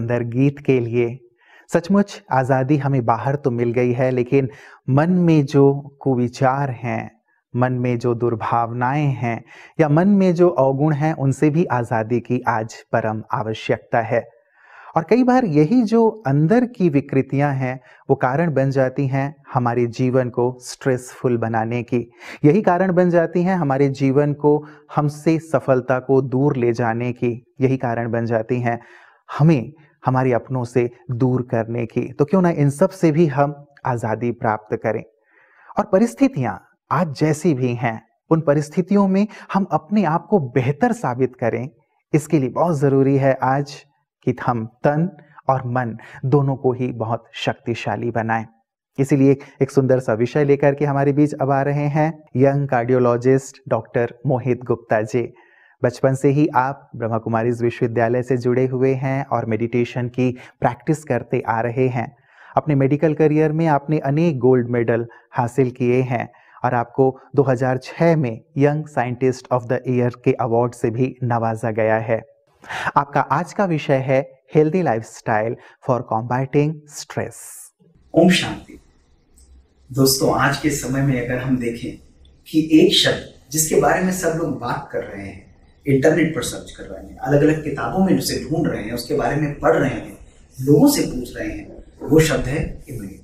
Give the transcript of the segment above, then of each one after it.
सुंदर गीत के लिए। सचमुच आज़ादी हमें बाहर तो मिल गई है, लेकिन मन में जो कुविचार हैं, मन में जो दुर्भावनाएं हैं या मन में जो अवगुण हैं, उनसे भी आज़ादी की आज परम आवश्यकता है। और कई बार यही जो अंदर की विकृतियां हैं वो कारण बन जाती हैं हमारे जीवन को स्ट्रेसफुल बनाने की। यही कारण बन जाती हैं हमारे जीवन को हमसे सफलता को दूर ले जाने की। यही कारण बन जाती हैं हमें हमारे अपनों से दूर करने की। तो क्यों ना इन सब से भी हम आज़ादी प्राप्त करें। और परिस्थितियां आज जैसी भी हैं, उन परिस्थितियों में हम अपने आप को बेहतर साबित करें। इसके लिए बहुत ज़रूरी है आज कि हम तन और मन दोनों को ही बहुत शक्तिशाली बनाएं। इसीलिए एक सुंदर सा विषय लेकर के हमारे बीच अब आ रहे हैं यंग कार्डियोलॉजिस्ट डॉक्टर मोहित गुप्ता जी। बचपन से ही आप ब्रह्मा कुमारीज विश्वविद्यालय से जुड़े हुए हैं और मेडिटेशन की प्रैक्टिस करते आ रहे हैं। अपने मेडिकल करियर में आपने अनेक गोल्ड मेडल हासिल किए हैं और आपको 2006 में young scientist of the year के अवार्ड से भी नवाजा गया है। आपका आज का विषय है healthy lifestyle for combating stress. ओम शांति। दोस्तों, आज के समय में अगर हम देखें कि एक शब्द जिसके बारे में सब लोग बात कर रहे हैं, इंटरनेट पर सर्च कर रहे हैं, अलग अलग किताबों में उसे ढूंढ रहे हैं, उसके बारे में पढ़ रहे हैं, लोगों से पूछ रहे हैं, वो शब्द है इम्यूनिटी।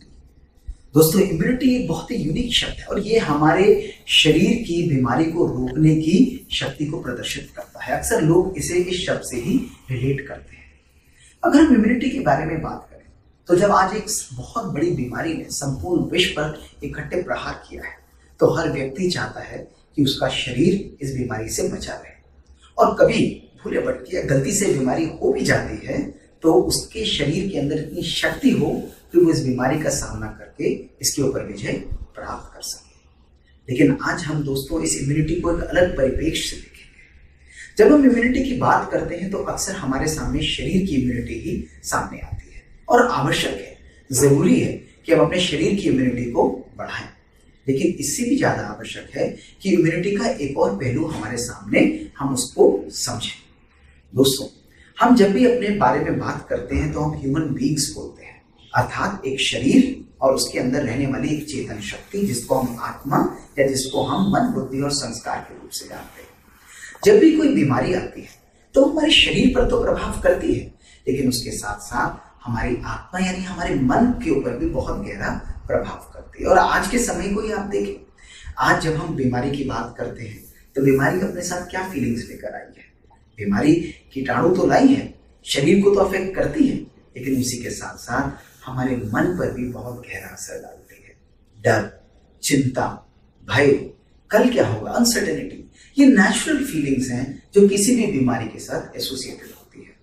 दोस्तों, इम्यूनिटी एक बहुत ही यूनिक शब्द है और ये हमारे शरीर की बीमारी को रोकने की शक्ति को प्रदर्शित करता है। अक्सर लोग इसे इस शब्द से ही रिलेट करते हैं। अगर हम इम्यूनिटी के बारे में बात करें तो जब आज एक बहुत बड़ी बीमारी ने संपूर्ण विश्व पर इकट्ठे प्रहार किया है, तो हर व्यक्ति चाहता है कि उसका शरीर इस बीमारी से बचा रहे। और कभी भूले भटके या गलती से बीमारी हो भी जाती है तो उसके शरीर के अंदर इतनी शक्ति हो कि वो इस बीमारी का सामना करके इसके ऊपर विजय प्राप्त कर सके। लेकिन आज हम दोस्तों इस इम्यूनिटी को एक अलग परिप्रेक्ष्य से देखेंगे। जब हम इम्यूनिटी की बात करते हैं तो अक्सर हमारे सामने शरीर की इम्यूनिटी ही सामने आती है और आवश्यक है, जरूरी है कि हम अपने शरीर की इम्यूनिटी को बढ़ाएं। लेकिन इससे भी ज्यादा आवश्यक है कि इम्यूनिटी का एक और पहलू हमारे सामने हम उसको समझें। दोस्तों, हम जब भी अपने बारे में बात करते हैं तो हम ह्यूमन बीइंग्स बोलते हैं, अर्थात एक शरीर और उसके अंदर रहने वाली एक चेतन शक्ति जिसको हम आत्मा या जिसको हम मन, बुद्धि और संस्कार के रूप से जानते हैं। जब भी कोई बीमारी आती है तो हमारे शरीर पर तो प्रभाव करती है, लेकिन उसके साथ साथ हमारी आत्मा यानी हमारे मन के ऊपर भी बहुत गहरा प्रभाव करती है। और आज के समय को ही आप देखें, आज जब हम बीमारी की बात करते हैं तो बीमारी अपने साथ क्या फीलिंग्स लेकर आई है। बीमारी कीटाणु तो लाई है, शरीर को तो अफेक्ट करती है, लेकिन उसी के साथ साथ हमारे मन पर भी बहुत गहरा असर डालती है। डर, चिंता, भय, कल क्या होगा, अनसर्टेनिटी, ये नेचुरल फीलिंग्स हैं जो किसी भी बीमारी के साथ एसोसिएटेड होती है।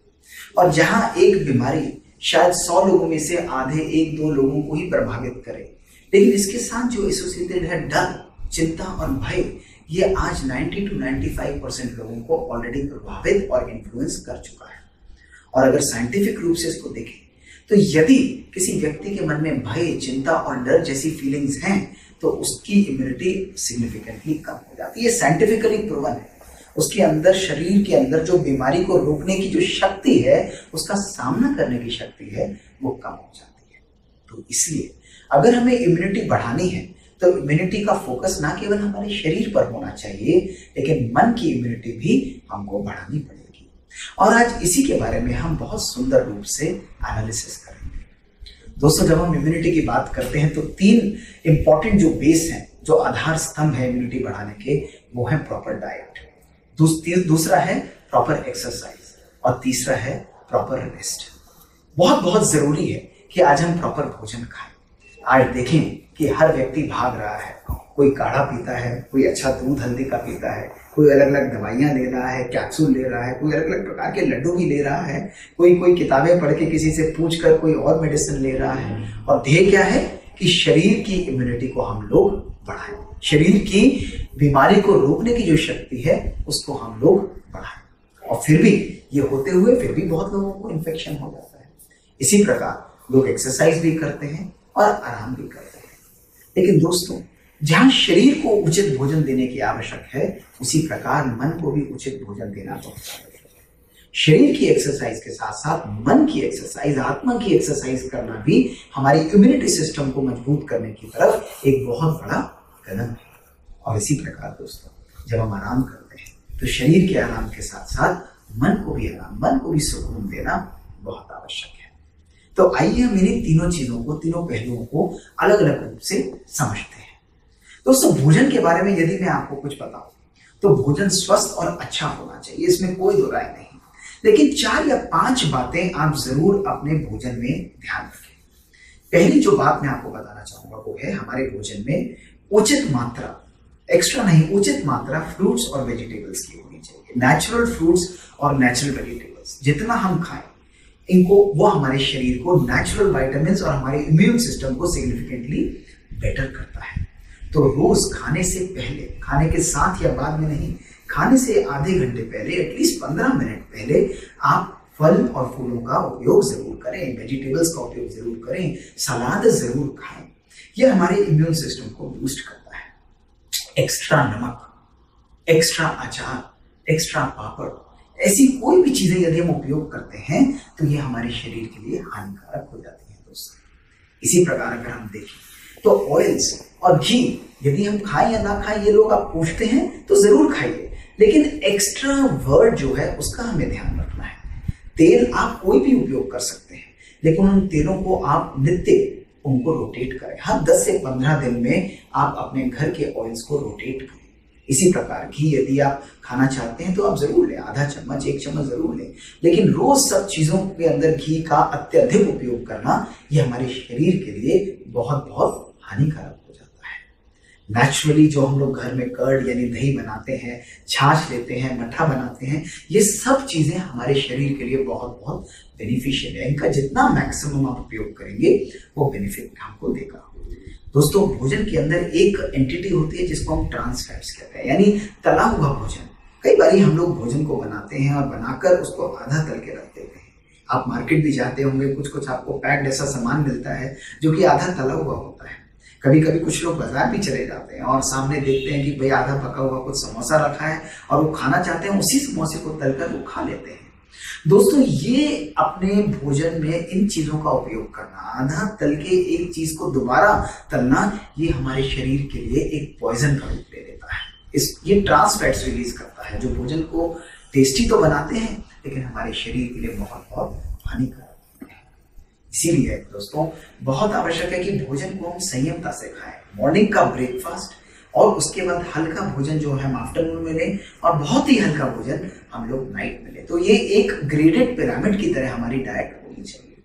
और जहां एक बीमारी शायद 100 लोगों में से आधे 1-2 लोगों को ही प्रभावित करे, लेकिन इसके साथ जो एसोसिएटेड है डर, चिंता और भय, ये आज 90 to 95% लोगों को ऑलरेडी प्रभावित और इन्फ्लुएंस कर चुका है। और अगर साइंटिफिक रूप से इसको देखें तो यदि किसी व्यक्ति के मन में भय, चिंता और डर जैसी फीलिंग्स हैं तो उसकी इम्यूनिटी सिग्निफिकेंटली कम हो जाती है। साइंटिफिकली प्रूवन है। उसके अंदर, शरीर के अंदर जो बीमारी को रोकने की जो शक्ति है, उसका सामना करने की शक्ति है, वो कम हो जाती है। तो इसलिए अगर हमें इम्यूनिटी बढ़ानी है तो इम्यूनिटी का फोकस ना केवल हमारे शरीर पर होना चाहिए, लेकिन मन की इम्यूनिटी भी हमको बढ़ानी पड़ेगी। और आज इसी के बारे में हम बहुत सुंदर रूप से एनालिसिस करेंगे। दोस्तों, जब हम इम्यूनिटी की बात करते हैं तो 3 इंपॉर्टेंट जो बेस हैं, जो आधार स्तंभ है इम्यूनिटी बढ़ाने के, वो है प्रॉपर डाइट, दूसरा है प्रॉपर एक्सरसाइज और तीसरा है प्रॉपर रेस्ट। बहुत बहुत जरूरी है कि आज हम प्रॉपर भोजन खाएं। आज देखें कि हर व्यक्ति भाग रहा है, कोई काढ़ा पीता है, कोई अच्छा दूध हल्दी का पीता है, कोई अलग अलग दवाइयाँ ले रहा है, कैप्सूल ले रहा है, कोई अलग अलग प्रकार के लड्डू भी ले रहा है, कोई किताबें पढ़ के किसी से पूछ कर कोई और मेडिसिन ले रहा है। और ध्येय क्या है कि शरीर की इम्यूनिटी को हम लोग बढ़ाएं, शरीर की बीमारी को रोकने की जो शक्ति है उसको हम लोग बढ़ाएं। और फिर भी ये होते हुए फिर भी बहुत लोगों को इन्फेक्शन हो जाता है। इसी प्रकार लोग एक्सरसाइज भी करते हैं और आराम भी करते हैं, लेकिन दोस्तों, जहां शरीर को उचित भोजन देने की आवश्यक है, उसी प्रकार मन को भी उचित भोजन देना बहुत आवश्यक है। शरीर की एक्सरसाइज के साथ साथ मन की एक्सरसाइज, आत्मा की एक्सरसाइज करना भी हमारी इम्यूनिटी सिस्टम को मजबूत करने की तरफ एक बहुत बड़ा कदम है। और इसी प्रकार दोस्तों, जब हम आराम करते हैं तो शरीर के आराम के साथ साथ मन को भी आराम, मन को भी सुकून देना बहुत आवश्यक है। तो आइए हम इन्हीं तीनों चीजों को, तीनों पहलुओं को अलग अलग रूप से समझते हैं। दोस्तों, भोजन के बारे में यदि मैं आपको कुछ बताऊं तो भोजन स्वस्थ और अच्छा होना चाहिए, इसमें कोई दो राय नहीं। लेकिन 4 या 5 बातें आप जरूर अपने भोजन में ध्यान रखें। पहली जो बात मैं आपको बताना चाहूंगा वो है, हमारे भोजन में उचित मात्रा, एक्स्ट्रा नहीं, उचित मात्रा फ्रूट्स और वेजिटेबल्स की होनी चाहिए। नेचुरल फ्रूट्स और नेचुरल वेजिटेबल्स जितना हम खाएं, इनको वो हमारे शरीर को नेचुरल विटामिन्स और हमारे इम्यून सिस्टम को सिग्निफिकेंटली बेटर करता है। तो रोज खाने से पहले, खाने के साथ या बाद में नहीं, खाने से आधे घंटे पहले, एटलीस्ट 15 मिनट पहले आप फल और फूलों का उपयोग जरूर करें, वेजिटेबल्स का उपयोग जरूर करें, सलाद जरूर खाएं। यह हमारे इम्यून सिस्टम को बूस्ट करता है। एक्स्ट्रा नमक, एक्स्ट्रा अचार, एक्स्ट्रा पापड़, ऐसी कोई भी चीजें यदि हम उपयोग करते हैं तो ये हमारे शरीर के लिए हानिकारक हो जाती है दोस्तों। इसी प्रकार अगर हम देखें तो ऑयल्स और घी यदि हम खाएं या ना खाएं, ये लोग आप पूछते हैं तो जरूर खाइए, लेकिन एक्स्ट्रा वर्ड जो है उसका हमें ध्यान रखना है। तेल आप कोई भी उपयोग कर सकते हैं, लेकिन उन तेलों को आप नित्य उनको रोटेट करें। हर 10 से 15 दिन में आप अपने घर के ऑयल्स को रोटेट करें। इसी प्रकार घी यदि आप खाना चाहते हैं तो आप जरूर लें, आधा चम्मच, 1 चम्मच जरूर लें, लेकिन रोज सब चीजों के अंदर घी का अत्यधिक उपयोग करना ये हमारे शरीर के लिए बहुत बहुत हानिकारक हो जाता है। नेचुरली जो हम लोग घर में कर्ड यानी दही बनाते हैं, छाछ लेते हैं, मट्ठा बनाते हैं, ये सब चीजें हमारे शरीर के लिए बहुत बहुत बेनिफिशियल है। इनका जितना मैक्सिमम आप उपयोग करेंगे वो बेनिफिट हमको देगा। दोस्तों, भोजन के अंदर एक एंटिटी होती है जिसको हम ट्रांस फैट्स कहते हैं, यानी तला हुआ भोजन। कई बार हम लोग भोजन को बनाते हैं और बनाकर उसको आधा तल के रख देते हैं। आप मार्केट भी जाते होंगे, कुछ कुछ आपको पैक्ड ऐसा सामान मिलता है जो कि आधा तला हुआ होता है। कभी कभी कुछ लोग बाजार भी चले जाते हैं और सामने देखते हैं कि भाई आधा पका हुआ कुछ समोसा रखा है और वो खाना चाहते हैं, उसी समोसे को तलकर वो खा लेते हैं। दोस्तों, ये अपने भोजन में इन चीजों का उपयोग करना, आधा तल के एक चीज को दोबारा तलना, ये हमारे शरीर के लिए एक पॉइजन का रूप ले लेता है। ये ट्रांस फैट्स रिलीज करता है जो भोजन को टेस्टी तो बनाते हैं लेकिन हमारे शरीर के लिए बहुत बहुत हानिकारक है। इसीलिए दोस्तों, बहुत आवश्यक है कि भोजन को हम संयमता से खाएं। मॉर्निंग का ब्रेकफास्ट और उसके बाद हल्का भोजन जो है हम आफ्टरनून में लें, और बहुत ही हल्का भोजन हम लोग नाइट में लें। तो ये एक ग्रेडेड पिरामिड की तरह हमारी डाइट होनी चाहिए।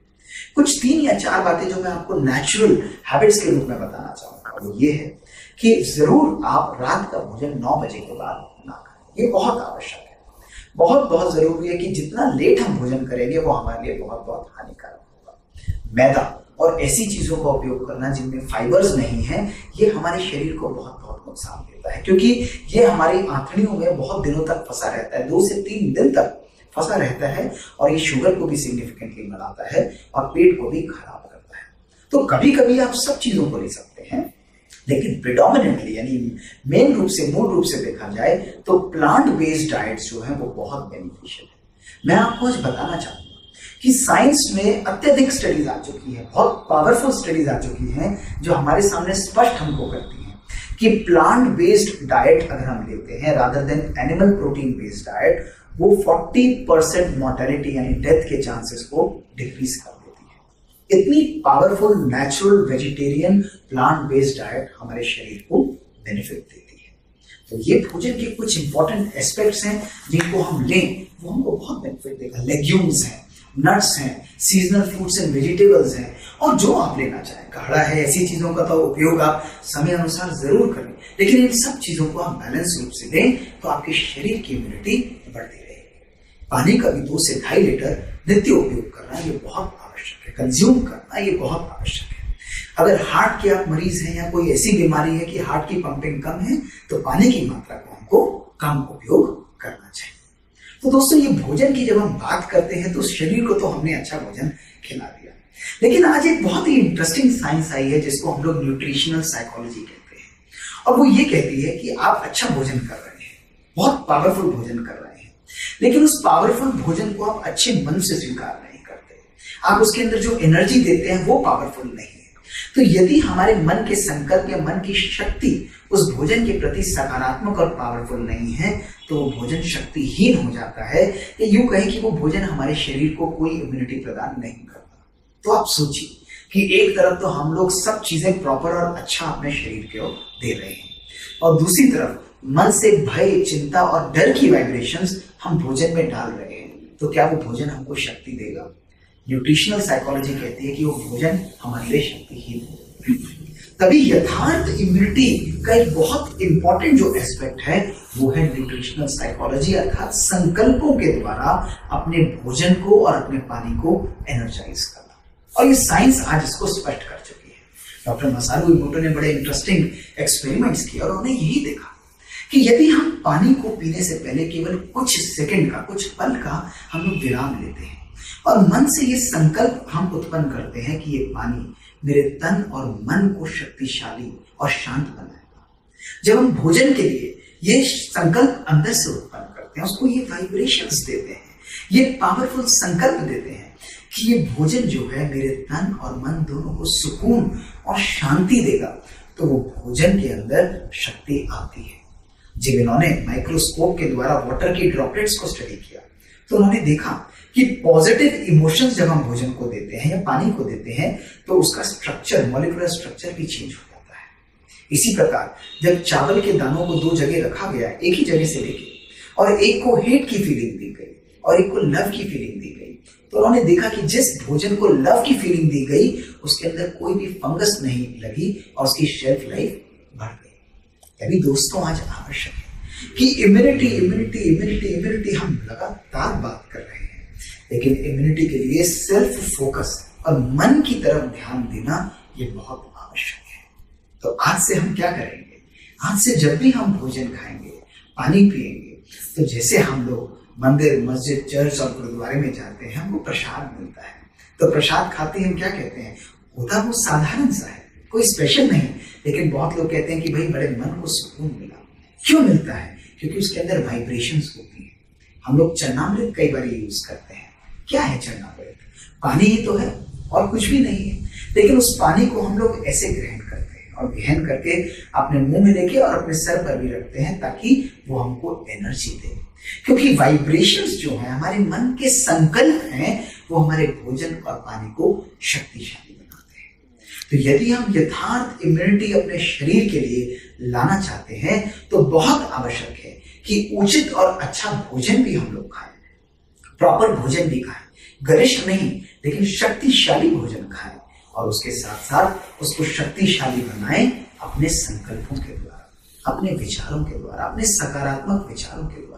कुछ 3 या 4 बातें जो मैं आपको नेचुरल हैबिट्स के रूप में बताना चाहूंगा वो ये है कि जरूर आप रात का भोजन 9 बजे के बाद ना करें। ये बहुत आवश्यक है, बहुत बहुत जरूरी है कि जितना लेट हम भोजन करेंगे वो हमारे लिए बहुत बहुत हानिकारक होगा। मैदा और ऐसी चीजों का उपयोग करना जिनमें फाइबर्स नहीं है, ये हमारे शरीर को बहुत बहुत नुकसान देता है, क्योंकि ये हमारी आंतड़ियों में बहुत दिनों तक फंसा रहता है, 2 से 3 दिन तक फंसा रहता है, और ये शुगर को भी सिग्निफिकेंटली बढ़ाता है और पेट को भी खराब करता है। तो कभी कभी आप सब चीजों को ले सकते हैं, लेकिन प्रिडोमिनेंटली यानी मेन रूप से, मूल रूप से देखा जाए तो प्लांट बेस्ड डाइट्स जो है वो बहुत बेनिफिशियल है। मैं आपको आज बताना चाहूंगा कि साइंस में अत्यधिक स्टडीज आ चुकी है, बहुत पावरफुल स्टडीज आ चुकी हैं जो हमारे सामने स्पष्ट हमको करती हैं कि प्लांट बेस्ड डाइट अगर हम लेते हैं rather than animal protein based diet, वो 40% मोर्टेलिटी यानी डेथ के चांसेस को डिक्रीज कर देती है। इतनी powerful natural vegetarian plant based diet हमारे शरीर को बेनिफिट देती है। तो ये भोजन के कुछ इंपॉर्टेंट एस्पेक्ट्स हैं जिनको हम लें वो हमको बहुत बेनिफिट देगा। लेग्यूम्स हैं, नट्स हैं, सीजनल फ्रूट्स एंड वेजिटेबल्स हैं, और जो आप लेना चाहें, काढ़ा है, ऐसी चीजों का तो उपयोग आप समय अनुसार जरूर करें, लेकिन इन सब चीजों को आप बैलेंस रूप से लें तो आपके शरीर की इम्यूनिटी बढ़ती रहेगी। पानी का भी 2 से 2.5 लीटर नित्य उपयोग करना ये बहुत आवश्यक है, कंज्यूम करना ये बहुत आवश्यक है। अगर हार्ट के आप मरीज हैं या कोई ऐसी बीमारी है कि हार्ट की पंपिंग कम है, तो पानी की मात्रा को हमको कम उपयोग करना चाहिए। तो दोस्तों, ये भोजन की जब हम बात करते हैं तो शरीर को तो हमने अच्छा भोजन खिला दिया, लेकिन आज एक बहुत ही इंटरेस्टिंग साइंस आई है जिसको हम लोग न्यूट्रिशनल साइकोलॉजी कहते हैं, और वो ये कहती है कि आप अच्छा भोजन कर रहे हैं, बहुत पावरफुल भोजन कर रहे हैं, लेकिन उस पावरफुल भोजन को आप अच्छे मन से स्वीकार नहीं करते, आप उसके अंदर जो एनर्जी देते हैं वो पावरफुल नहीं है। तो यदि हमारे मन के संकल्प या मन की शक्ति उस भोजन के प्रति सकारात्मक और पावरफुल नहीं है, तो वो भोजन शक्तिहीन हो जाता है, या यूं कहें कि वो भोजन हमारे शरीर को कोई इम्यूनिटी प्रदान नहीं करता। तो आप सोचिए कि एक तरफ तो हम लोग सब चीजें प्रॉपर और अच्छा अपने शरीर को दे रहे हैं, और दूसरी तरफ मन से भय, चिंता और डर की वाइब्रेशंस हम भोजन में डाल रहे हैं, तो क्या वो भोजन हमको शक्ति देगा? न्यूट्रिशनल साइकोलॉजी कहती है कि वो भोजन हमारे लिए शक्तिहीन है। तभी यथार्थ इम्यूनिटी का एक बहुत इंपॉर्टेंट जो एस्पेक्ट है वो है न्यूट्रिशनल साइकोलॉजी, अर्थात संकल्पों के द्वारा अपने भोजन को और अपने पानी को एनर्जाइज करना। और ये साइंस आज इसको स्पष्ट कर चुकी है। डॉक्टर मसारू इमोटो ने बड़े इंटरेस्टिंग एक्सपेरिमेंट्स किए और उन्होंने यही देखा कि यदि हम पानी को पीने से पहले केवल कुछ सेकंड का, कुछ पल का हम लोग विराम लेते हैं और मन से ये संकल्प हम उत्पन्न करते हैं कि ये पानी मेरे तन और मन को शक्तिशाली और शांत बनाएगा। जब हम भोजन के लिए ये संकल्प अंदर से उत्पन्न करते हैं, उसको ये वाइब्रेशंस देते हैं, ये पावरफुल संकल्प देते हैं कि ये भोजन जो है मेरे तन और मन दोनों को सुकून और शांति देगा, तो वो भोजन के अंदर शक्ति आती है। जब इन्होंने माइक्रोस्कोप के द्वारा वाटर की ड्रॉपलेट्स को स्टडी किया तो उन्होंने देखा कि पॉजिटिव इमोशंस जब हम भोजन को देते हैं या पानी को देते हैं तो उसका स्ट्रक्चर, मॉलिक्यूलर स्ट्रक्चर भी चेंज हो जाता है। इसी प्रकार जब चावल के दानों को दो जगह रखा गया, एक ही जगह से लेके, और एक को हेट की फीलिंग दी गई और एक को लव की फीलिंग दी गई, तो उन्होंने देखा कि जिस भोजन को लव की फीलिंग दी गई उसके अंदर कोई भी फंगस नहीं लगी और उसकी शेल्फ लाइफ बढ़ गई। तभी दोस्तों आज आवश्यक है कि इम्यूनिटी इम्यूनिटी इम्यूनिटी इम्यूनिटी हम लगातार बात कर रहे हैं, लेकिन इम्यूनिटी के लिए सेल्फ फोकस और मन की तरफ ध्यान देना ये बहुत आवश्यक है। तो आज से हम क्या करेंगे? आज से जब भी हम भोजन खाएंगे, पानी पिएंगे, तो जैसे हम लोग मंदिर, मस्जिद, चर्च और गुरुद्वारे में जाते हैं, हमको प्रसाद मिलता है, तो प्रसाद खाते हम क्या कहते हैं? होता वो साधारण सा है, कोई स्पेशल नहीं, लेकिन बहुत लोग कहते हैं कि भाई बड़े मन को सुकून मिला। क्यों मिलता है? क्योंकि उसके अंदर वाइब्रेशंस होती हैं। हम लोग चरणामृत कई बार यूज करते हैं। क्या है चरणामृत? पानी ही तो है और कुछ भी नहीं है, लेकिन उस पानी को हम लोग ऐसे ग्रहण करते हैं और ग्रहण करके अपने मुंह में लेके और अपने सर पर भी रखते हैं ताकि वो हमको एनर्जी दे। क्योंकि वाइब्रेशंस जो है हमारे मन के संकल्प हैं, वो हमारे भोजन और पानी को शक्तिशाली बनाते हैं। तो यदि हम यथार्थ इम्यूनिटी अपने शरीर के लिए लाना चाहते हैं तो बहुत आवश्यक है कि उचित और अच्छा भोजन भी हम लोग खाएं, प्रॉपर भोजन भी खाएं, गरिष्ठ नहीं लेकिन शक्तिशाली भोजन खाएं, और उसके साथ साथ उसको शक्तिशाली बनाएं अपने संकल्पों के द्वारा, अपने विचारों के द्वारा, अपने सकारात्मक विचारों के द्वारा।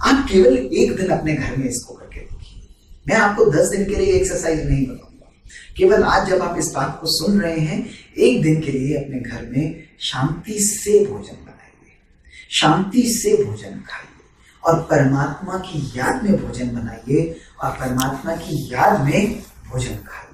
आप केवल एक दिन अपने घर में इसको करके देखिए। मैं आपको 10 दिन के लिए एक्सरसाइज नहीं बताऊंगा, केवल आज जब आप इस बात को सुन रहे हैं, एक दिन के लिए अपने घर में शांति से भोजन बनाइए, शांति से भोजन खाइए और परमात्मा की याद में भोजन बनाइए और परमात्मा की याद में भोजन खाइए।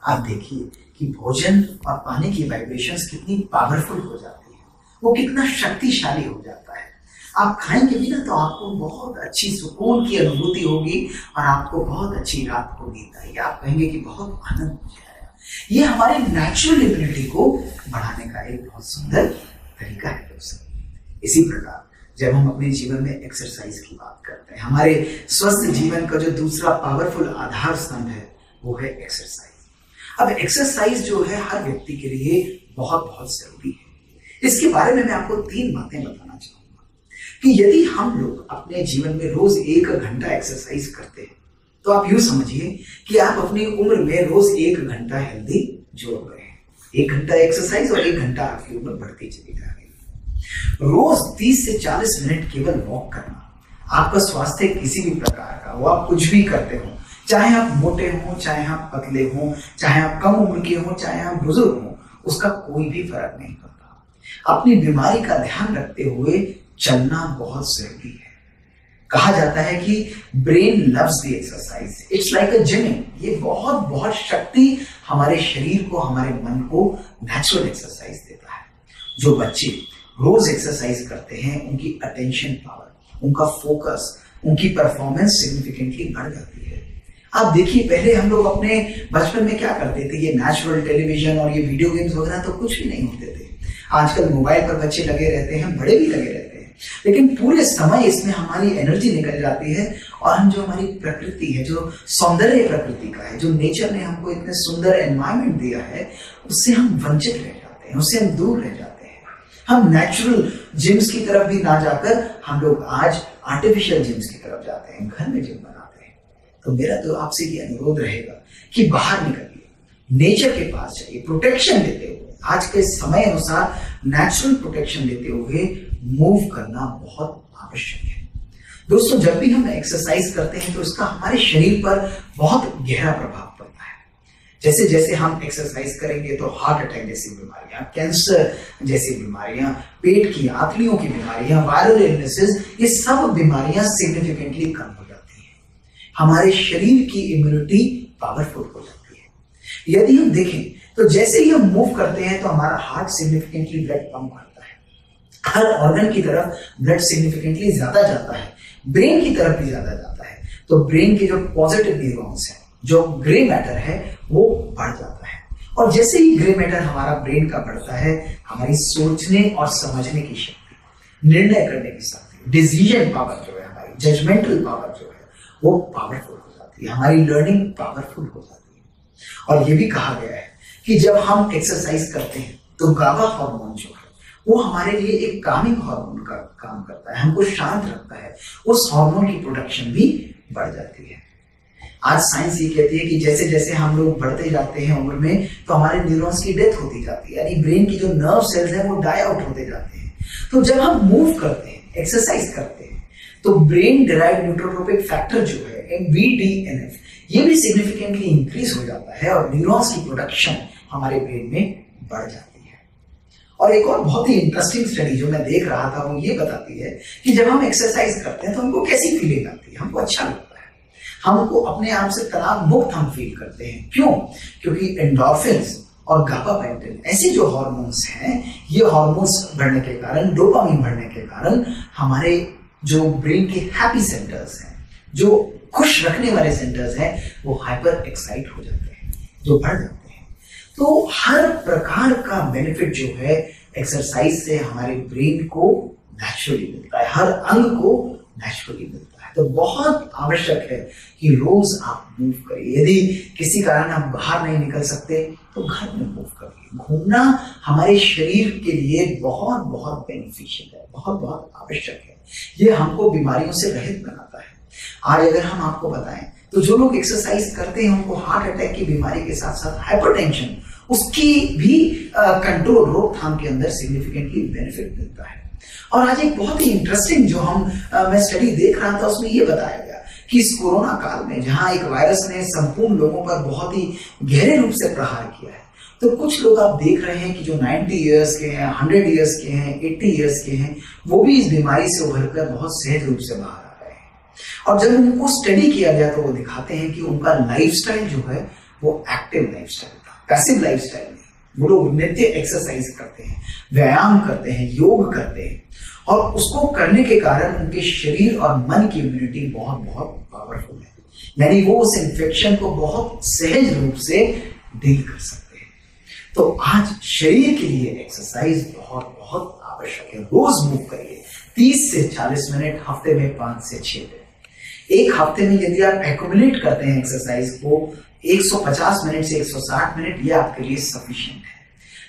आप देखिए कि भोजन और पानी की वाइब्रेशंस कितनी पावरफुल हो जाती है, वो कितना शक्तिशाली हो जाता है। आप खाएंगे भी ना तो आपको बहुत अच्छी सुकून की अनुभूति होगी और आपको बहुत अच्छी रात को नींद आएगी। आप कहेंगे कि बहुत आनंद मुझे आया। ये हमारे नेचुरल इम्यूनिटी को बढ़ाने का एक बहुत सुंदर तरीका है दोस्तों। इसी प्रकार जब हम अपने जीवन में एक्सरसाइज की बात करते हैं, हमारे स्वस्थ जीवन का जो दूसरा पावरफुल आधार स्तंभ है वो है एक्सरसाइज। अब एक्सरसाइज जो है हर व्यक्ति के लिए बहुत बहुत जरूरी है। इसके बारे में मैं आपको 3 बातें बताना चाहूंगा कि यदि हम लोग अपने जीवन में रोज 1 घंटा एक्सरसाइज करते हैं तो आप यूं समझिए कि आप अपनी उम्र में रोज 1 घंटा हेल्दी जोड़ रहे हैं। 1 घंटा एक्सरसाइज और 1 घंटा आपकी उम्र बढ़ती चली जा रही है। रोज 30 से 40 मिनट केवल वॉक करना, आपका स्वास्थ्य किसी भी प्रकार का हो, आप कुछ भी करते हो, चाहे आप मोटे हो, चाहे आप पतले हो, चाहे आप कम उम्र के हो, चाहे आप बुजुर्ग हो, उसका कोई भी फर्क नहीं पड़ता। अपनी बीमारी का ध्यान रखते हुए चलना बहुत जरूरी है। कहा जाता है कि brain loves the exercise, it's like a gymming. ये बहुत बहुत शक्ति हमारे शरीर को, हमारे मन को नेचुरल एक्सरसाइज देता है। जो बच्चे रोज एक्सरसाइज करते हैं उनकी अटेंशन पावर, उनका फोकस उनकी परफॉर्मेंस सिग्निफिकेंटली बढ़ जाती है। आप देखिए, पहले हम लोग अपने बचपन में क्या करते थे, ये नेचुरल टेलीविजन और ये वीडियो गेम्स वगैरह तो कुछ भी नहीं होते थे। आजकल मोबाइल पर बच्चे लगे रहते हैं, बड़े भी लगे रहते हैं, लेकिन पूरे समय इसमें हमारी एनर्जी निकल जाती है और हम जो हमारी प्रकृति है, जो सौंदर्य प्रकृति का है, जो नेचर ने हमको इतने सुंदर एनवायरनमेंट दिया है, उससे हम वंचित रह जाते हैं, उससे हम दूर रह जाते हैं। हम नेचुरल जिम्स की तरफ भी ना जाकर हम लोग आज आर्टिफिशियल जिम्स की तरफ जाते हैं, घर में जिम बनाते हैं। तो मेरा तो आपसे ये अनुरोध रहेगा कि बाहर निकलिए, नेचर के पास जाइए, प्रोटेक्शन लेते हुए, आज के समय अनुसार नेचुरल प्रोटेक्शन लेते हुए मूव करना बहुत आवश्यक है। दोस्तों, जब भी हम एक्सरसाइज करते हैं तो इसका हमारे शरीर पर बहुत गहरा प्रभाव पड़ता है। जैसे जैसे हम एक्सरसाइज करेंगे तो हार्ट अटैक जैसी बीमारियां, कैंसर जैसी बीमारियां, पेट की आंतड़ियों की बीमारियां, वायरल इलनेसेस, ये सब बीमारियां सिग्निफिकेंटली कम हो जाती हैं। हमारे शरीर की इम्यूनिटी पावरफुल हो जाती है। यदि हम देखें तो जैसे ही हम मूव करते हैं तो हमारा हार्ट सिग्निफिकेंटली ब्लड पंप करता है, हर ऑर्गन की तरफ ब्लड सिग्निफिकेंटली ज्यादा जाता है, ब्रेन की तरफ भी ज्यादा जाता है। तो ब्रेन के जो पॉजिटिव न्यूरॉन्स हैं, जो ग्रे मैटर है, वो बढ़ जाता है। और जैसे ही ग्रे मैटर हमारा ब्रेन का बढ़ता है, हमारी सोचने और समझने की शक्ति, निर्णय करने की शक्ति, डिसीजन पावर जो है, हमारी जजमेंटल पावर जो है, वो पावरफुल हो जाती है, हमारी लर्निंग पावरफुल हो जाती है। और ये भी कहा गया है कि जब हम एक्सरसाइज करते हैं तो गाबा हार्मोन जो है, वो हमारे लिए एक कामिंग हार्मोन का काम करता है, हमको शांत रखता है, उस हार्मोन की प्रोडक्शन भी बढ़ जाती है। आज साइंस ये कहती है कि जैसे जैसे हम लोग बढ़ते जाते हैं उम्र में, तो हमारे न्यूरॉन्स की डेथ होती जाती है, यानी ब्रेन की जो नर्व सेल्स हैं वो डाई आउट होते जाते हैं। तो जब हम मूव करते हैं, एक्सरसाइज करते हैं, तो ब्रेन डिराइव्ड न्यूरोट्रोपिक फैक्टर जो है, BDNF, ये भी सिग्निफिकेंटली इंक्रीज हो जाता है और न्यूरॉन्स की प्रोडक्शन हमारे ब्रेन में बढ़ जाती है। और एक और बहुत ही इंटरेस्टिंग स्टडी जो मैं देख रहा था, वो ये बताती है कि जब हम एक्सरसाइज करते हैं तो हमको कैसी फीलिंग आती है, हमको अच्छा लगता है, हमको अपने आप से तनाव मुक्त हम फील करते हैं। क्यों? क्योंकि एंडोर्फिन्स और गाबापेंटिन ऐसे जो हार्मोन्स हैं, ये हार्मोन्स बढ़ने के कारण, डोपामिन बढ़ने के कारण हमारे जो ब्रेन के हैप्पी सेंटर्स हैं, जो खुश रखने वाले सेंटर्स हैं, वो हाइपर एक्साइट हो जाते हैं, जो बढ़ जाते हैं। तो हर प्रकार का बेनिफिट जो है एक्सरसाइज से हमारे ब्रेन को नेचुरली मिलता है, हर अंग को नेचुरली मिलता है। तो बहुत आवश्यक है कि रोज आप मूव करिए। यदि किसी कारण आप बाहर नहीं निकल सकते तो घर में मूव करिए। घूमना हमारे शरीर के लिए बहुत बहुत बेनिफिशियल है, बहुत बहुत आवश्यक है। ये हमको बीमारियों से रहित बनाता है। आज अगर हम आपको बताएं तो जो लोग एक्सरसाइज करते हैं उनको हार्ट अटैक की बीमारी के साथ साथ हाइपरटेंशन, उसकी भी कंट्रोल, रोकथाम के अंदर सिग्निफिकेंटली बेनिफिट मिलता है। और आज एक बहुत ही इंटरेस्टिंग जो मैं स्टडी देख रहा था, उसमें ये बताया गया कि इस कोरोना काल में जहां एक वायरस ने संपूर्ण लोगों पर बहुत ही गहरे रूप से प्रहार किया है, तो कुछ लोग आप देख रहे हैं कि जो 90 इयर्स के हैं, 100 इयर्स के हैं, 80 इयर्स के हैं, वो भी इस बीमारी से उभरकर बहुत सहज रूप से बाहर आ रहे हैं। और जब उनको स्टडी किया गया तो वो दिखाते हैं कि उनका लाइफस्टाइल जो है वो एक्टिव लाइफस्टाइल था, पैसिव लाइफस्टाइल नहीं। वो लोग नित्य एक्सरसाइज करते हैं, व्यायाम करते हैं, योग करते हैं, और उसको करने के कारण उनके शरीर और मन की इम्यूनिटी बहुत बहुत पावरफुल है, यानी वो उस इन्फेक्शन को बहुत सहज रूप से डील कर सकते हैं। तो आज शरीर के लिए एक्सरसाइज बहुत बहुत आवश्यक है। रोज मूव करिए, 30 से 40 मिनट, हफ्ते में 5 से 6 दिन। एक हफ्ते में यदि आप एक्यूमुलेट करते हैं एक्सरसाइज को 150 मिनट से 160 मिनट, ये आपके लिए सफिशिएंट है।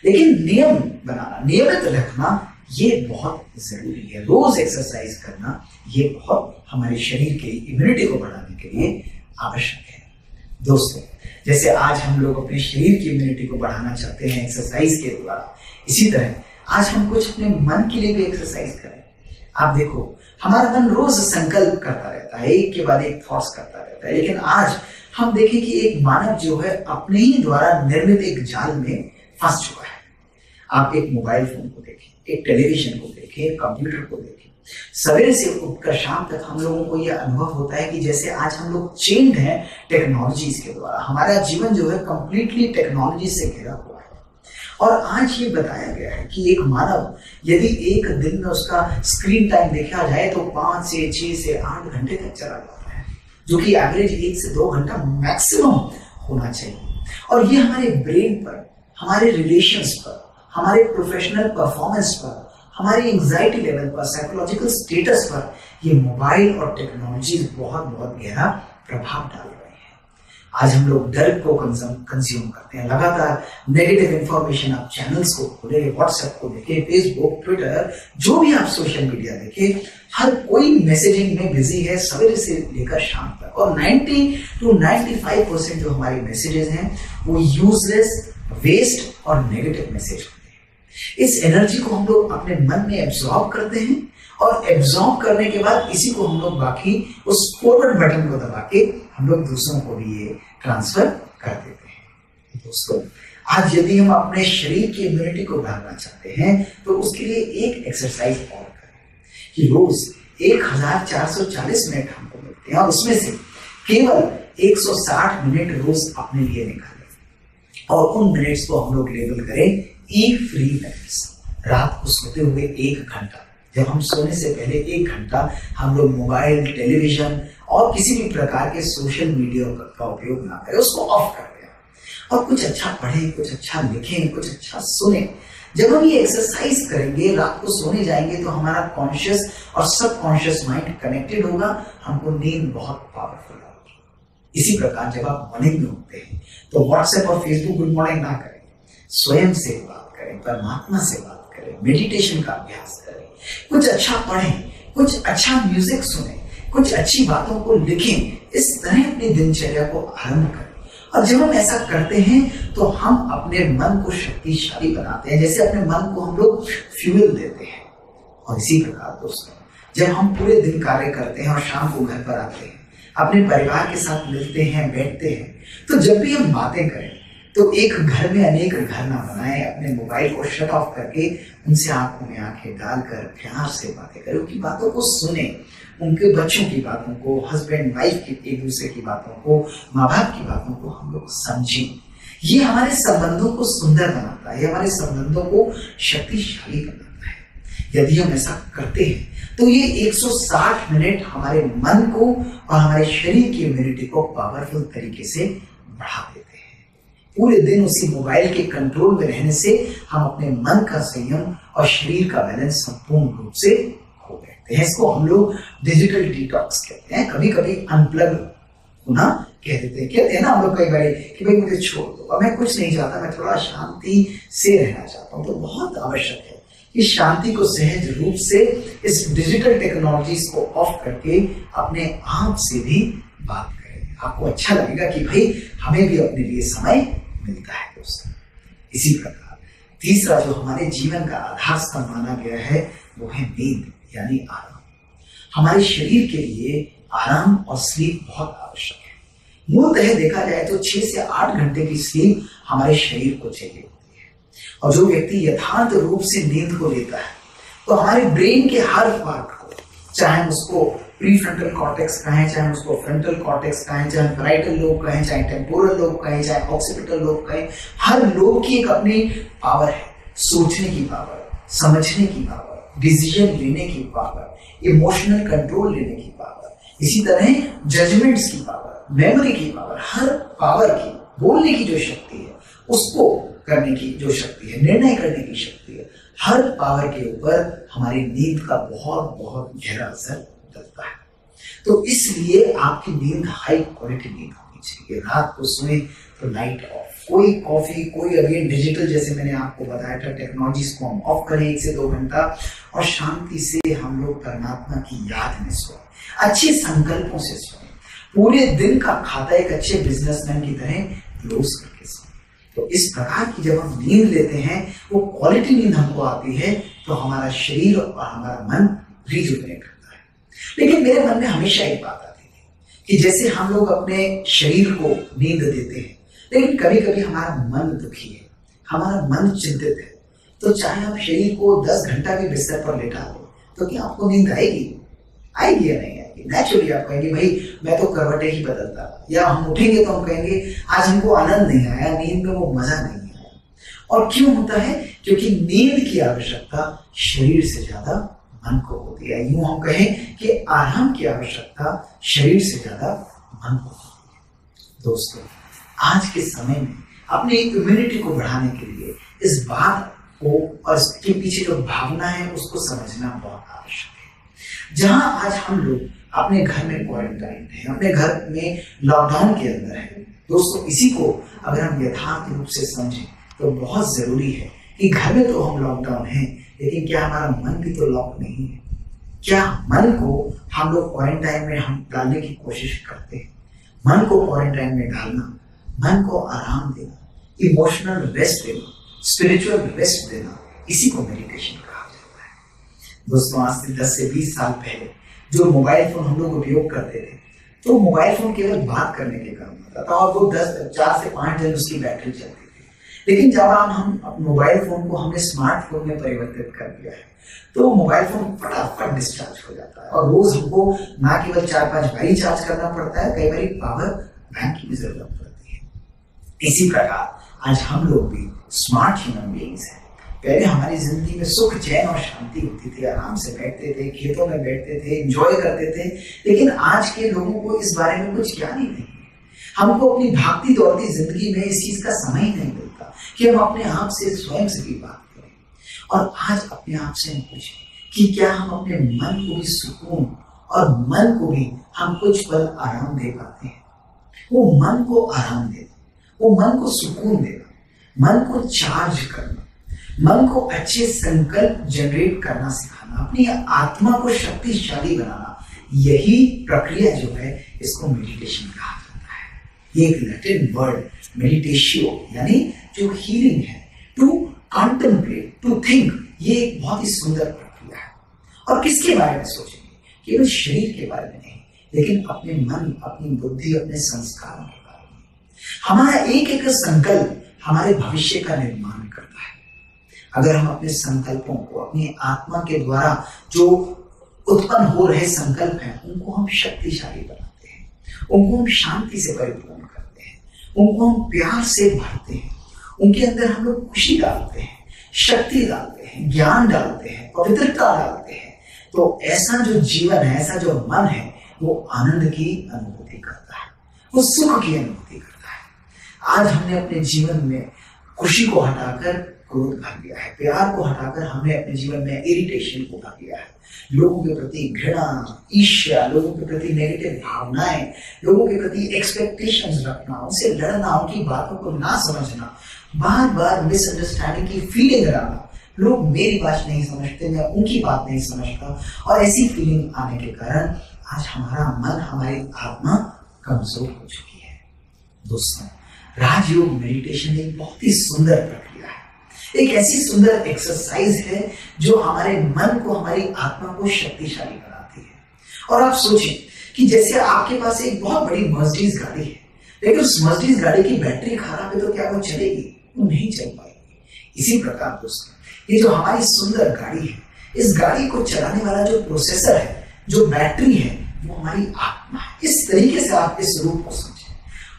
लेकिन नियम बनाना, नियमित रखना, ये बहुत जरूरी है। रोज एक्सरसाइज करना ये बहुत हमारे शरीर के इम्यूनिटी को बढ़ाने के लिए आवश्यक है। दोस्तों, जैसे आज हम लोग अपने शरीर की इम्यूनिटी को बढ़ाना चाहते हैं एक्सरसाइज के द्वारा, इसी तरह आज हम कुछ अपने मन के लिए भी एक्सरसाइज करें। आप देखो, हमारा मन रोज संकल्प करता रहता है, एक के बाद एक थॉट्स करता रहता है, लेकिन आज हम देखें कि एक मानव जो है अपने ही द्वारा निर्मित एक जाल में फंस चुका है। आप एक मोबाइल फोन को देखें, एक टेलीविजन को देखें, एक कंप्यूटर को देखें, सवेरे से उठकर शाम तक हम लोगों को यह अनुभव होता है कि जैसे आज हम लोग चेन्ड हैं टेक्नोलॉजीज के द्वारा। हमारा जीवन जो है कंप्लीटली टेक्नोलॉजी से घिरा हुआ है। और आज ये बताया गया है कि एक मानव यदि एक दिन में उसका स्क्रीन टाइम देखा जाए तो 5 से 6 से 8 घंटे तक चला जाता है, जो कि एवरेज 1 से 2 घंटा मैक्सिमम होना चाहिए। और ये हमारे ब्रेन पर, हमारे रिलेशंस पर, हमारे प्रोफेशनल परफॉर्मेंस पर, हमारी एंजाइटी लेवल पर, साइकोलॉजिकल स्टेटस पर ये मोबाइल और टेक्नोलॉजी बहुत बहुत गहरा प्रभाव डाल रहे हैं। आज हम लोग डर को कंज्यूम करते हैं, लगातार नेगेटिव इंफॉर्मेशन, आप चैनल्स को खोले, व्हाट्सएप को देखे, फेसबुक, ट्विटर, जो भी आप सोशल मीडिया देखे, हर कोई मैसेजिंग में बिजी है सवेरे से लेकर शाम तक। और 90 to 95% जो हमारे मैसेजेस हैं वो यूजलेस, वेस्ट और नेगेटिव मैसेज होते हैं। इस एनर्जी को हम लोग अपने मन में एब्जॉर्ब करते हैं और एब्जॉर्ब करने के बाद इसी को हम लोग बाकी उस फॉरवर्ड बटन को दबा के हम लोग दूसरों को भी ये ट्रांसफर कर देते हैं। दोस्तों, आज यदि हम अपने शरीर की इम्यूनिटी को बढ़ाना चाहते हैं तो उसके लिए एक एक्सरसाइज और करें कि रोज 1440 मिनट हमको मिलते हैं और उसमें से केवल 160 मिनट रोज अपने लिए निकालें और उन मिनट्स को हम लोग लेबल करें ई फ्री मिनट्स। रात को सोते हुए 1 घंटा, जब हम सोने से पहले 1 घंटा हम लोग मोबाइल, टेलीविजन और किसी भी प्रकार के सोशल मीडिया का उपयोग ना करें, उसको ऑफ कर दें और कुछ अच्छा पढ़ें, कुछ अच्छा लिखें, कुछ अच्छा सुने। जब हम ये एक्सरसाइज करेंगे, रात को सोने जाएंगे तो हमारा कॉन्शियस और सबकॉन्शियस माइंड कनेक्टेड होगा, हमको नींद बहुत पावरफुल होगी। इसी प्रकार जब आप मॉर्निंग में उठते हैं तो व्हाट्सएप और फेसबुक गुड मॉर्निंग ना करें, स्वयं से बात करें, परमात्मा से बात करें, मेडिटेशन का अभ्यास करें, कुछ अच्छा पढ़ें, कुछ अच्छा म्यूजिक सुने, कुछ अच्छी बातों को लिखें। इस तरह अपनी दिनचर्या को आरंभ करें। और जब हम ऐसा करते हैं तो हम अपने मन को शक्तिशाली बनाते हैं, जैसे अपने मन को हम लोग फ्यूल देते हैं। और इसी प्रकार दोस्तों, जब हम पूरे दिन कार्य करते हैं और शाम को घर पर आते हैं, अपने परिवार के साथ मिलते हैं, बैठते हैं, तो जब भी हम बातें करें तो एक घर में अनेक घर ना बनाएं। अपने मोबाइल को शट ऑफ करके उनसे आंखों में आंखें डालकर प्यार से बातें करें, उनकी बातों को सुने, उनके बच्चों की बातों को, हस्बैंड वाइफ की एक दूसरे की बातों को, माँ बाप की बातों को हम लोग समझें। ये हमारे संबंधों को सुंदर बनाता है, हमारे संबंधों को शक्तिशाली बनाता है। यदि हम ऐसा करते हैं तो ये 160 मिनट हमारे मन को और हमारे शरीर की इम्यूनिटी को पावरफुल तरीके से बढ़ा देते हैं। पूरे दिन उसी मोबाइल के कंट्रोल में रहने से हम अपने मन का संयम और शरीर का बैलेंस संपूर्ण रूप से खो बैठते हैं। इसको हम लोग डिजिटल डिटॉक्स कहते हैं, कभी कभी अनप्लग होना कहते हैं ना हम लोग कई बार कि भाई मुझे छोड़ दो, अब मैं कुछ नहीं चाहता, मैं थोड़ा शांति से रहना चाहता हूँ। तो बहुत आवश्यक है कि शांति को सहज रूप से इस डिजिटल टेक्नोलॉजीज को ऑफ करके अपने आप से भी बात करें। आपको अच्छा लगेगा कि भाई हमें भी अपने लिए समय मिलता है दोस्तों। इसी प्रकार तीसरा जो हमारे जीवन का आधार स्तंभ माना गया है वो है नींद यानी आराम। हमारे शरीर के लिए आराम और स्लीप बहुत आवश्यक है। मूलतः देखा जाए तो 6 से 8 घंटे की स्लीप हमारे शरीर को चाहिए होती है। और जो व्यक्ति यथार्थ रूप से नींद को लेता है तो हमारे ब्रेन के हर पार्ट को, चाहे उसको प्रीफ्रंटल कॉर्टेक्स कहें, चाहे उसको फ्रंटल कॉर्टेक्स कहें, चाहे पैराइटल लोब कहें, चाहे टेम्पोरल लोब कहें, चाहे ऑक्सीपिटल लोब कहें, हर लोब की एक अपनी पावर है। सोचने की पावर, समझने की पावर, डिसीजन लेने की पावर, इमोशनल कंट्रोल लेने की पावर, इसी तरह जजमेंट्स की पावर, मेमोरी की पावर, हर पावर की, बोलने की जो शक्ति है, उसको करने की जो शक्ति है, निर्णय करने की शक्ति है, हर पावर के ऊपर हमारी नींद का बहुत बहुत गहरा असर डलता है। तो इसलिए आपकी नींद हाई क्वालिटी नींद होनी चाहिए। रात को सोए तो लाइट ऑफ, कोई कॉफी, कोई अगेन डिजिटल, जैसे मैंने आपको बताया था, टेक्नोलॉजीज को हम ऑफ करें 1 से 2 घंटा और शांति से हम लोग परमात्मा की याद में सोएं, अच्छे संकल्पों से सोएं, पूरे दिन का खाता एक अच्छे बिजनेसमैन की तरह क्लोज करके सोएं। तो इस प्रकार की जब हम नींद लेते हैं, वो क्वालिटी नींद हमको आती है, तो हमारा शरीर और हमारा मन रिजुवेनेट करता है। लेकिन मेरे मन में हमेशा एक बात आती थी कि जैसे हम लोग अपने शरीर को नींद देते हैं, लेकिन कभी कभी हमारा मन दुखी है, हमारा मन चिंतित है, तो चाहे आप शरीर को 10 घंटा भी बिस्तर पर लेटा दो, तो क्या आपको नींद आएगी? आएगी या नहीं आएगी? नेचुरली आप कहेंगे भाई मैं तो करवटें ही बदलता, या हम उठेंगे तो हम कहेंगे आज हमको आनंद नहीं आया, नींद में वो मजा नहीं आया। और क्यों होता है? क्योंकि नींद की आवश्यकता शरीर से ज्यादा मन को होती है। यूं हम कहें कि आराम की आवश्यकता शरीर से ज्यादा मन को होती है। दोस्तों, आज के समय में अपनी इम्यूनिटी को बढ़ाने के लिए इस बात को और इसके पीछे जो भावना है उसको समझना बहुत आवश्यक है। जहां आज हम लोग अपने घर में क्वारंटाइन है, अपने घर में लॉकडाउन के अंदर है, दोस्तों इसी को अगर हम यथार्थ रूप से समझें तो बहुत जरूरी है कि घर में तो हम लॉकडाउन हैं, लेकिन क्या हमारा मन भी तो लॉक नहीं है? क्या मन को हम लोग क्वारंटाइन में हम डालने की कोशिश करते हैं? मन को क्वारंटाइन में डालना, मन को आराम देना, इमोशनल रेस्ट देना, स्पिरिचुअल रेस्ट देना, इसी को मेडिटेशन कहा जाता है। दोस्तों, आज से 10 से 20 साल पहले जो मोबाइल फोन हम लोग उपयोग करते थे, तो मोबाइल फोन केवल बात करने के काम आता था और वो 4 से 5 दिन उसकी बैटरी चलती थी। लेकिन जब हम मोबाइल फोन को हमने स्मार्टफोन में परिवर्तित कर दिया है, तो मोबाइल फोन फटाफट डिस्चार्ज हो जाता है और रोज हमको ना केवल 4-5 बार चार्ज करना पड़ता है, कई बार पावर बैंक की भी जरूरत पड़ती है। इसी प्रकार आज हम लोग भी स्मार्ट ह्यूमन बीइंग्स हैं। पहले हमारी जिंदगी में सुख, चैन और शांति होती थी, आराम से बैठते थे, खेतों में बैठते थे, एंजॉय करते थे। लेकिन आज के लोगों को इस बारे में कुछ ज्ञान ही नहीं है। हमको अपनी भागती दौड़ती जिंदगी में इस चीज का समय ही नहीं मिलता कि हम अपने आप से, स्वयं से भी बात करें और आज अपने आप से हम पूछें कि क्या हम अपने मन को भी सुकून और मन को भी हम कुछ पल आराम दे पाते हैं? वो मन को आराम देना, वो मन को सुकून देना, मन को चार्ज करना, मन को अच्छे संकल्प जनरेट करना सिखाना, अपनी आत्मा को शक्तिशाली बनाना, यही प्रक्रिया जो है इसको मेडिटेशन कहा जाता है। ये एक लैटिन वर्ड मेडिटेशियो यानी जो हीलिंग है, टू कॉन्टेम्पलेट, टू थिंक, ये एक बहुत ही सुंदर प्रक्रिया है। और किसके बारे में सोचेंगे? केवल शरीर के बारे में नहीं, लेकिन अपने मन, अपनी बुद्धि, अपने संस्कारों के बारे में। हमारा एक एक संकल्प हमारे भविष्य का निर्माण करता है। अगर हम अपने संकल्पों को, अपनी आत्मा के द्वारा जो उत्पन्न हो रहे संकल्प हैं, उनको हम शक्तिशाली बनाते हैं, उनको हम शांति से परिपूर्ण करते हैं, उनको हम प्यार से भरते हैं, उनके अंदर हम लोग खुशी डालते हैं, शक्ति डालते हैं, ज्ञान डालते हैं, पवित्रता डालते हैं, तो ऐसा जो जीवन है, ऐसा जो मन है, वो आनंद की अनुभूति करता है, वो सुख की अनुभूति करता है। आज हमने अपने जीवन में खुशी को हटाकर क्रोध भर दिया है, प्यार को हटाकर हमने अपने जीवन में इरिटेशन को भर दिया है, लोगों के प्रति घृणा, ईर्ष्या, लोगों के प्रति नेगेटिव भावनाएं, लोगों के प्रति एक्सपेक्टेशंस रखना, उनसे लड़ना, उनकी बातों को ना समझना, बार बार मिसअंडरस्टैंडिंग की फीलिंग लाना, लोग मेरी बात नहीं समझते, मैं उनकी बात नहीं समझता, और ऐसी फीलिंग आने के कारण आज हमारा मन, हमारी आत्मा कमजोर हो चुकी है। दोस्तों, राजयोग मेडिटेशन एक बहुत ही सुंदर प्रक्रिया है, एक ऐसी सुंदर एक्सरसाइज है जो हमारे मन को, हमारी आत्मा को शक्तिशाली बनाती है। और आप सोचें कि जैसे आपके पास एक बहुत बड़ी मर्सिडीज गाड़ी है, लेकिन उस मर्सिडीज गाड़ी की बैटरी खराब है तो क्या वो चलेगी? वो नहीं चल पाएगी। इसी प्रकार दोस्तों, ये जो हमारी सुंदर गाड़ी है, इस गाड़ी को चलाने वाला जो प्रोसेसर है, जो बैटरी है, वो हमारी आत्मा है। इस तरीके से आप इस रूप को समझें।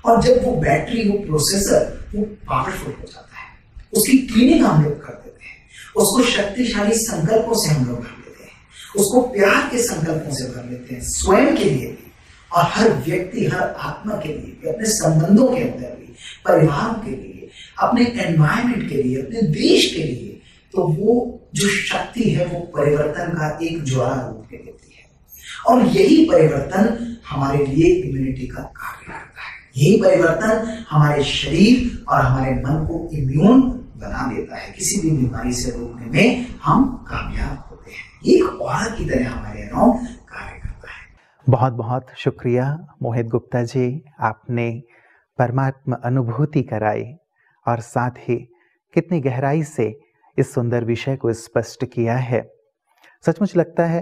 और जब वो बैटरी, वो प्रोसेसर, वो पावरफुल हो जाता है, उसकी क्लीनिंग हम लोग कर देते हैं, उसको शक्तिशाली संकल्पों से हम लोग भर लेते हैं, उसको प्यार के संकल्पों से भर लेते हैं, स्वयं के लिए भी और हर व्यक्ति, हर आत्मा के लिए भी, अपने संबंधों के अंदर भी, परिवारों के लिए, अपने एनवायरमेंट के लिए, अपने देश के लिए। तो वो जो शक्ति है वो परिवर्तन का एक ज्वाला रूप ले लेती है, और यही परिवर्तन हमारे लिए इम्यूनिटी का कार्य करता है। यही परिवर्तन हमारे शरीर और हमारे मन को इम्यून बना देता है, किसी भी बीमारी से रोकने में हम कामयाब होते हैं। एक औरा की तरह हमारे अराउंड कार्य करता है। बहुत बहुत शुक्रिया मोहित गुप्ता जी, आपने परमात्मा अनुभूति कराई और साथ ही कितनी गहराई से इस सुंदर विषय को स्पष्ट किया है। सचमुच लगता है